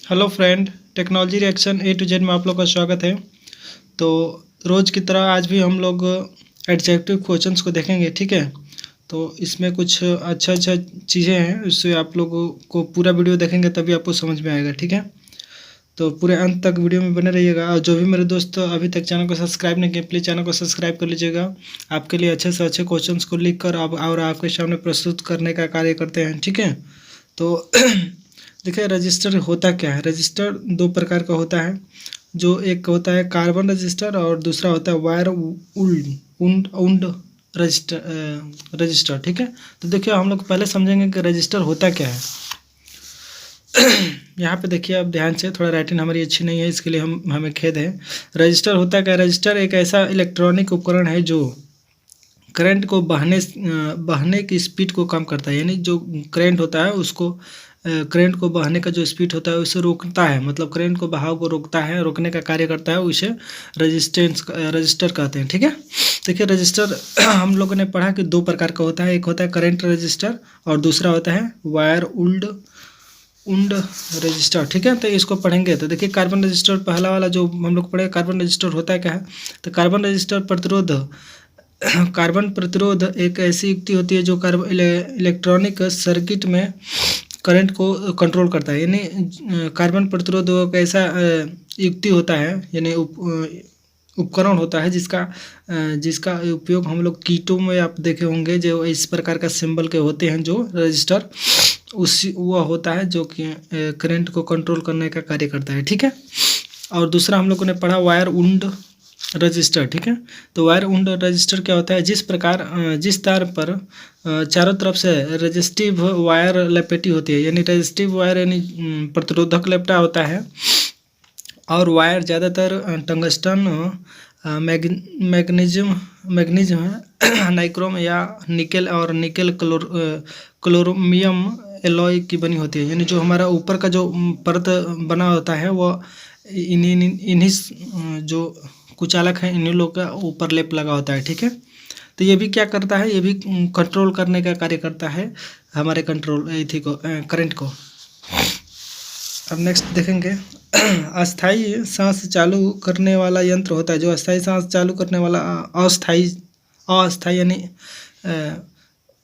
Hello friend, technology reaction A to Z में आप लोग का स्वागत है। तो रोज़ की तरह आज भी हम लोग एडजेक्टिव क्वेश्चंस को देखेंगे, ठीक है। तो इसमें कुछ अच्छा चीज़ें हैं, उससे आप लोगों को पूरा वीडियो देखेंगे तभी आपको समझ में आएगा, ठीक है। तो पूरे अंत तक वीडियो में बने रहिएगा। और जो भी मेरे दोस्त अभी तक चैनल को सब्सक्राइब नहीं किए, प्लीज़ चैनल को सब्सक्राइब कर लीजिएगा। आपके लिए अच्छे से अच्छे क्वेश्चन को लिख कर और आपके सामने प्रस्तुत करने का कार्य करते हैं, ठीक है। तो देखिए, रजिस्टर होता क्या है। रजिस्टर दो प्रकार का होता है। जो एक होता है कार्बन रजिस्टर और दूसरा होता है वायर उंड रजिस्टर, ठीक है। तो देखिए, हम लोग पहले समझेंगे कि रजिस्टर होता क्या है। यहाँ पे देखिए, आप ध्यान से, थोड़ा राइटिंग हमारी अच्छी नहीं है, इसके लिए हमें खेद है। रजिस्टर होता क्या है। रजिस्टर एक ऐसा इलेक्ट्रॉनिक उपकरण है जो करंट को बहने की स्पीड को कम करता है। यानी जो करंट होता है उसको, करंट को बहने का जो स्पीड होता है उसे रोकता है, मतलब करंट को बहाव को रोकता है, रोकने का कार्य करता है। उसे रजिस्टर कहते हैं, ठीक है। देखिए, रजिस्टर हम लोगों ने पढ़ा कि दो प्रकार का होता है। एक होता है करंट रजिस्टर और दूसरा होता है वायर उंड रजिस्टर, ठीक है। तो इसको पढ़ेंगे। तो देखिए, कार्बन रजिस्टर पहला वाला जो हम लोग पढ़े, कार्बन रजिस्टर होता है क्या है। तो कार्बन रजिस्टर कार्बन प्रतिरोध एक ऐसी युक्ति होती है जो इलेक्ट्रॉनिक सर्किट में करंट को कंट्रोल करता है। यानी कार्बन प्रतिरोध एक ऐसा युक्ति होता है, यानी उपकरण होता है जिसका उपयोग हम लोग कीटों में आप देखे होंगे, जो इस प्रकार का सिंबल के होते हैं जो रजिस्टर, वह होता है जो कि करंट को कंट्रोल करने का कार्य करता है, ठीक है। और दूसरा हम लोगों ने पढ़ा वायर उंड रजिस्टर, ठीक है। तो वायर उंड रजिस्टर क्या होता है। जिस तार पर चारों तरफ से रेजिस्टिव वायर लपेटी होती है, यानी रेजिस्टिव वायर यानी प्रतिरोधक लपेटा होता है। और वायर ज़्यादातर टंगस्टन, मैग्नीशियम नाइक्रोम या निकेल क्लोरोमियम एलॉय की बनी होती है। यानी जो हमारा ऊपर का जो परत बना होता है वह इन्हीं जो कुचालक है, इन्हीं लोग का ऊपर लेप लगा होता है, ठीक है। तो ये भी क्या करता है, ये भी कंट्रोल करने का कार्य करता है हमारे करंट को। अब नेक्स्ट देखेंगे, अस्थाई सांस चालू करने वाला यंत्र होता है। जो अस्थाई सांस चालू करने वाला अस्थाई यानी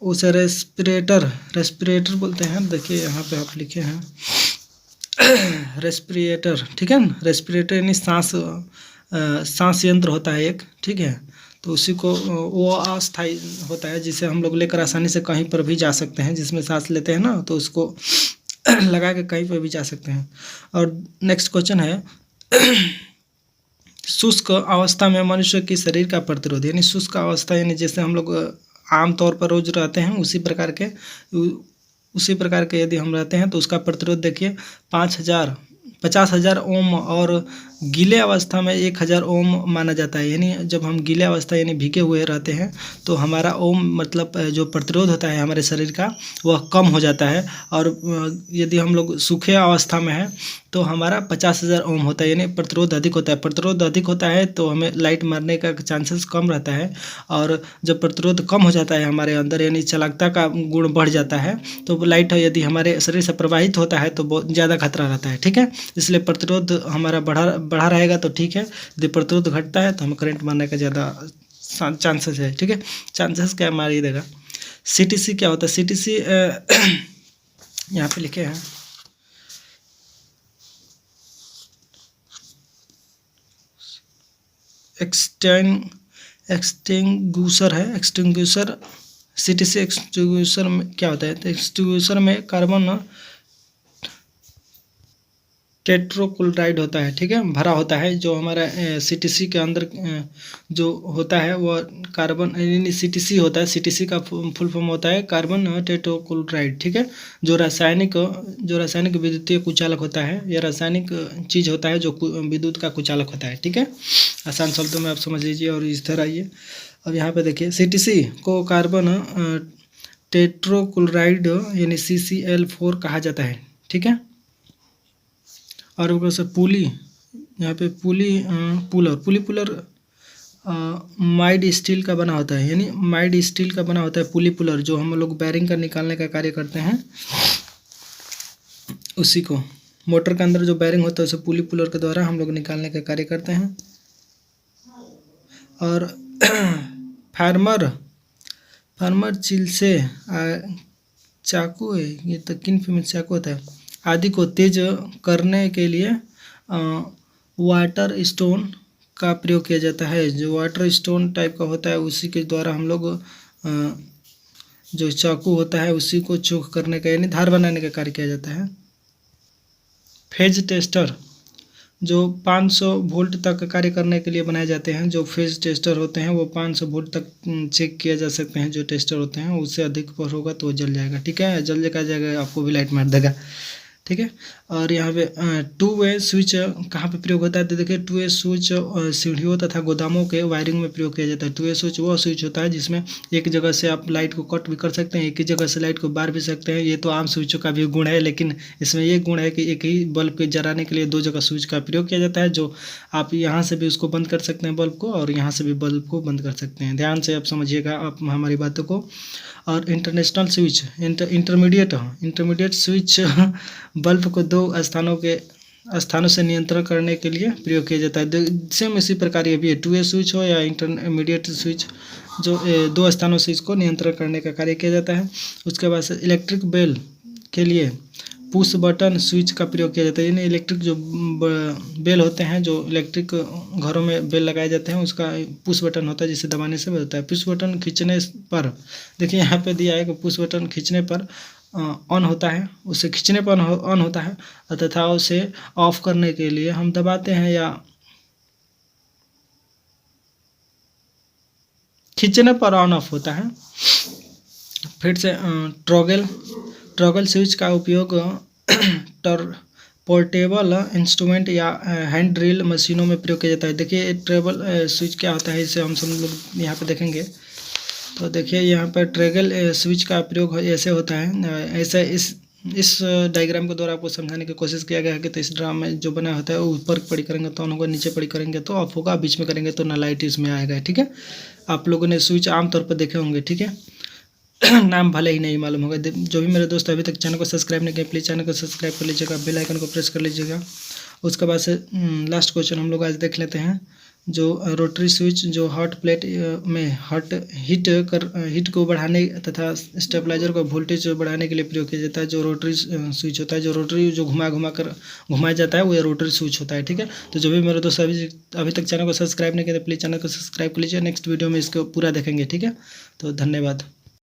उसे रेस्पिरेटर बोलते हैं। देखिए, यहाँ पे आप लिखे हैं रेस्पिरेटर, ठीक है ना। रेस्पिरेटर यानी सांस यंत्र होता है एक, ठीक है। तो उसी को वो अस्थाई होता है जिसे हम लोग लेकर आसानी से कहीं पर भी जा सकते हैं। जिसमें सांस लेते हैं ना, तो उसको लगा के कहीं पर भी जा सकते हैं। और नेक्स्ट क्वेश्चन है, शुष्क अवस्था में मनुष्य की शरीर का प्रतिरोध। यानी शुष्क अवस्था यानी जैसे हम लोग आमतौर पर रोज रहते हैं उसी प्रकार के यदि हम रहते हैं तो उसका प्रतिरोध देखिए 50,000 ओम, और गीले अवस्था में 1,000 ओम माना जाता है। यानी जब हम गीले अवस्था यानी भीगे हुए रहते हैं तो हमारा ओम मतलब जो प्रतिरोध होता है हमारे शरीर का वह कम हो जाता है। और यदि हम लोग सूखे अवस्था में हैं तो हमारा 50,000 ओम होता है, यानी प्रतिरोध अधिक होता है। प्रतिरोध अधिक होता है तो हमें लाइट मारने का चांसेस कम रहता है। और जब प्रतिरोध कम हो जाता है हमारे अंदर, यानी चालकता का गुण बढ़ जाता है, तो लाइट यदि हमारे शरीर से प्रवाहित होता है तो बहुत ज़्यादा खतरा रहता है, ठीक है। इसलिए प्रतिरोध हमारा बढ़ा रहेगा तो ठीक है। यदि प्रतिरोध घटता है तो हमें करंट मारने का ज़्यादा चांसेस है, ठीक है। चांसेस क्या मार ही देगा। CTC क्या होता है। CTC यहाँ पे लिखे हैं, एक्सटिंग्विशर है। एक्सटिंग्विशर, CTC एक्सटिंग्विशर में क्या होता है। तो एक्सटिंग्विशर में कार्बन टेट्रोक्लोराइड होता है, ठीक है, भरा होता है। जो हमारा CTC के अंदर जो होता है वह कार्बन यानी CTC होता है। CTC का फुल फॉर्म होता है कार्बन टेट्रोक्लोराइड, ठीक है। जो रासायनिक विद्युतीय कुचालक होता है, यह रासायनिक चीज़ होता है जो विद्युत का कुचालक होता है, ठीक है। आसान शब्दों में आप समझ लीजिए और इस तरह आइए। अब यहाँ पे देखिए, CTC को कार्बन टेट्रोक्लोराइड यानी CCl4 कहा जाता है, ठीक है। और ऊपर से पुली, यहाँ पे पुली माइड स्टील का बना होता है। यानी माइड स्टील का बना होता है पुली पुलर, जो हम लोग बैरिंग का निकालने का कार्य करते हैं उसी को, मोटर के अंदर जो बैरिंग होता है उसे पुली पुलर के द्वारा हम लोग निकालने का कार्य करते हैं। और फार्मर चील से चाकू है, ये तो किन में चाकू होता है, आदि को तेज करने के लिए वाटर स्टोन का प्रयोग किया जाता है। जो वाटर स्टोन टाइप का होता है उसी के द्वारा हम लोग जो चाकू होता है उसी को चोक करने का यानी धार बनाने का कार्य किया जाता है। फेज टेस्टर जो 500 वोल्ट तक कार्य करने के लिए बनाए जाते हैं। जो फेज टेस्टर होते हैं वो 500 वोल्ट तक चेक किया जा सकते हैं। जो टेस्टर होते हैं उससे अधिक पर होगा तो वो जल जाएगा, ठीक है, जल जाएगा, आपको भी लाइट मार देगा, ठीक है। और यहाँ पे 2 वे स्विच कहाँ पे प्रयोग होता है तो देखिए 2 वे स्विच सीढ़ियों तथा गोदामों के वायरिंग में प्रयोग किया जाता है। 2 वे स्विच वो स्विच होता है जिसमें एक जगह से आप लाइट को कट भी कर सकते हैं, एक ही जगह से लाइट को बार भी सकते हैं। ये तो आम स्विचों का भी गुण है, लेकिन इसमें ये गुण है कि एक ही बल्ब के जलाने के लिए 2 जगह स्विच का प्रयोग किया जाता है। जो आप यहाँ से भी उसको बंद कर सकते हैं बल्ब को, और यहाँ से भी बल्ब को बंद कर सकते हैं। ध्यान से आप समझिएगा आप हमारी बातों को। और international switch intermediate switch bulb को 2 स्थानों से नियंत्रण करने के लिए प्रयोग किया जाता है। सेम इसी प्रकार ये भी है, 2 वे स्विच हो या इंटरमीडिएट स्विच, जो 2 स्थानों से इसको नियंत्रण करने का कार्य किया जाता है। उसके बाद से इलेक्ट्रिक बेल के लिए पुश बटन स्विच का प्रयोग किया जाता है। यानी इलेक्ट्रिक जो बेल होते हैं, जो इलेक्ट्रिक घरों में बेल लगाए जाते हैं, उसका पुश बटन होता है जिसे दबाने से बजता है। पुश बटन खींचने पर देखिए यहाँ पे दिया है कि पुश बटन खींचने पर ऑन होता है, उसे खींचने पर ऑन होता है, तथा उसे ऑफ करने के लिए हम दबाते हैं या खींचने पर ऑन ऑफ होता है। फिर से टॉगल स्विच का उपयोग पोर्टेबल इंस्ट्रूमेंट या हैंड ड्रिल मशीनों में प्रयोग किया जाता है। देखिए ट्रेबल स्विच क्या होता है, इसे हम सब लोग यहाँ पे देखेंगे। तो देखिए यहाँ पर ट्रेगल स्विच का प्रयोग ऐसे होता है, ऐसे इस डायग्राम के द्वारा आपको समझाने की कोशिश किया गया है कि तो इस ड्राम में जो बना होता है वो ऊपर पड़ी करेंगे तो ऑन होगा, नीचे पड़ी करेंगे तो ऑफ होगा, बीच में करेंगे तो ना लाइट इसमें आएगा, ठीक है। आप लोगों ने स्विच आमतौर पर देखे होंगे, ठीक है। नाम भले ही नहीं मालूम होगा। जो भी मेरे दोस्त अभी तक चैनल को सब्सक्राइब नहीं किए प्लीज़ चैनल को सब्सक्राइब कर लीजिएगा, बेल आइकन को प्रेस कर लीजिएगा। उसके बाद से लास्ट क्वेश्चन हम लोग आज देख लेते हैं। जो रोटरी स्विच जो हॉट प्लेट में हीट को बढ़ाने तथा स्टेबलाइजर को वोल्टेज बढ़ाने के लिए प्रयोग किया जाता है। जो रोटरी स्विच होता है, जो रोटरी जो घुमाया जाता है वो ये रोटरी स्विच होता है, ठीक है। तो जो भी मेरे दोस्त अभी तक चैनल को सब्सक्राइब नहीं किया तो प्लीज़ चैनल को सब्सक्राइब कर लीजिए। नेक्स्ट वीडियो में इसको पूरा देखेंगे, ठीक है। तो धन्यवाद।